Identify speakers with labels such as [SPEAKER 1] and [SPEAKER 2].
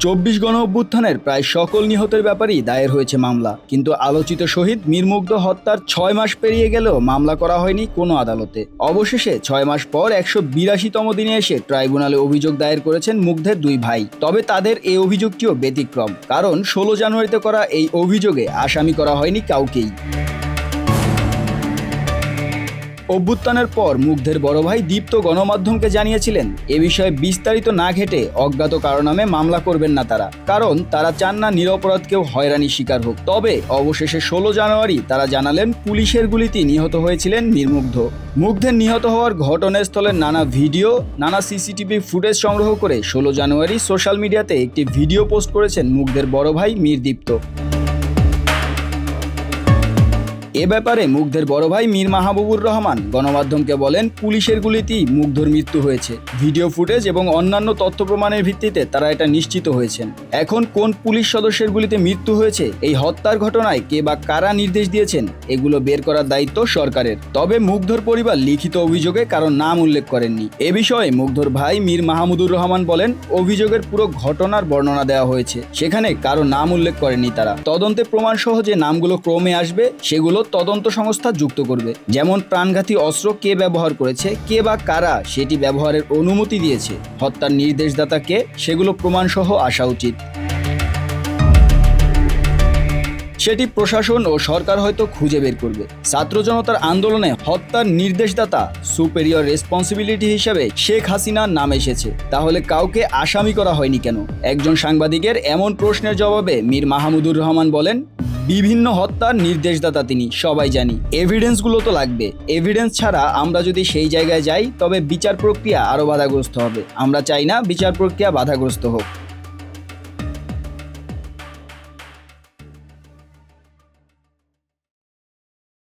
[SPEAKER 1] ২৪ গণঅভ্যুত্থানের প্রায় সকল নিহতের ব্যাপারেই দায়ের হয়েছে মামলা, কিন্তু আলোচিত শহীদ মীর মুগ্ধ হত্যার ৬ মাস পেরিয়ে গেলেও মামলা করা হয়নি কোনো আদালতে। অবশেষে ৬ মাস পর ১৮২তম দিনে এসে ট্রাইব্যুনালে অভিযোগ দায়ের করেছেন মুগ্ধের দুই ভাই। তবে তাদের এই অভিযোগটিও ব্যতিক্রম, কারণ ১৬ জানুয়ারিতে করা এই অভিযোগে আসামি করা হয়নি কাউকেই। অভ্যুত্থানের পর মুগ্ধের বড় ভাই দীপ্ত গণমাধ্যমকে জানিয়েছিলেন এ বিষয়ে বিস্তারিত না ঘেঁটে অজ্ঞাত কারণে মামলা করবেন না তারা, কারণ তারা চান না নিরপরাধ কেউ হয়রানির শিকার হোক। তবে অবশেষে ১৬ জানুয়ারি তারা জানালেন পুলিশের গুলিতে নিহত হয়েছিলেন মীর মুগ্ধ। মুগ্ধের নিহত হওয়ার ঘটনাস্থলের নানা ভিডিও, নানা সিসিটিভি ফুটেজ সংগ্রহ করে ১৬ জানুয়ারি সোশ্যাল মিডিয়াতে একটি ভিডিও পোস্ট করেছেন মুগ্ধের বড় ভাই মীর দীপ্ত। এ ব্যাপারে মুগ্ধের বড় ভাই মীর মাহবুবুর রহমান গণমাধ্যমকে বলেন, পুলিশের গুলিতেই মুগ্ধর মৃত্যু হয়েছে। ভিডিও ফুটেজ এবং অন্যান্য তথ্য প্রমাণের ভিত্তিতে তারা এটা নিশ্চিত হয়েছেন। এখন কোন পুলিশ সদস্যের গুলিতে মৃত্যু হয়েছে, এই হত্যার ঘটনায় কে বা কারা নির্দেশ দিয়েছেন, এগুলো বের করার দায়িত্ব সরকারের। তবে মুগ্ধর পরিবার লিখিত অভিযোগে কারো নাম উল্লেখ করেননি। এ বিষয়ে মুগ্ধর ভাই মীর মাহমুদুর রহমান বলেন, অভিযোগের পুরো ঘটনার বর্ণনা দেওয়া হয়েছে, সেখানে কারো নাম উল্লেখ করেননি তারা। তদন্তে প্রমাণ সহ যে নামগুলো ক্রমে আসবে সেগুলো তদন্ত সংস্থা যুক্ত করবে। যেমন প্রাণঘাতী অস্ত্র কে ব্যবহার করেছে, কে বা কারা সেটি ব্যবহারের অনুমতি দিয়েছে, হত্যার নির্দেশদাতা কে, সেগুলো প্রমাণ সহ আসা উচিত। সেটি প্রশাসন ও সরকার হয়তো খুঁজে বের করবে। ছাত্র জনতার আন্দোলনে হত্যার নির্দেশদাতা সুপেরিয়র রেসপন্সিবিলিটি হিসেবে শেখ হাসিনার নাম এসেছে, তাহলে কাউকে আসামি করা হয়নি কেন? একজন সাংবাদিকের এমন প্রশ্নের জবাবে মীর মাহমুদুর রহমান বলেন, বিভিন্ন হত্যার নির্দেশদাতা তিনি, সবাই জানি। এভিডেন্সগুলো তো লাগবে। এভিডেন্স ছাড়া আমরা যদি সেই জায়গায় যাই তবে বিচার প্রক্রিয়া আরও বাধাগ্রস্ত হবে। আমরা চাই না বিচার প্রক্রিয়া বাধাগ্রস্ত হোক।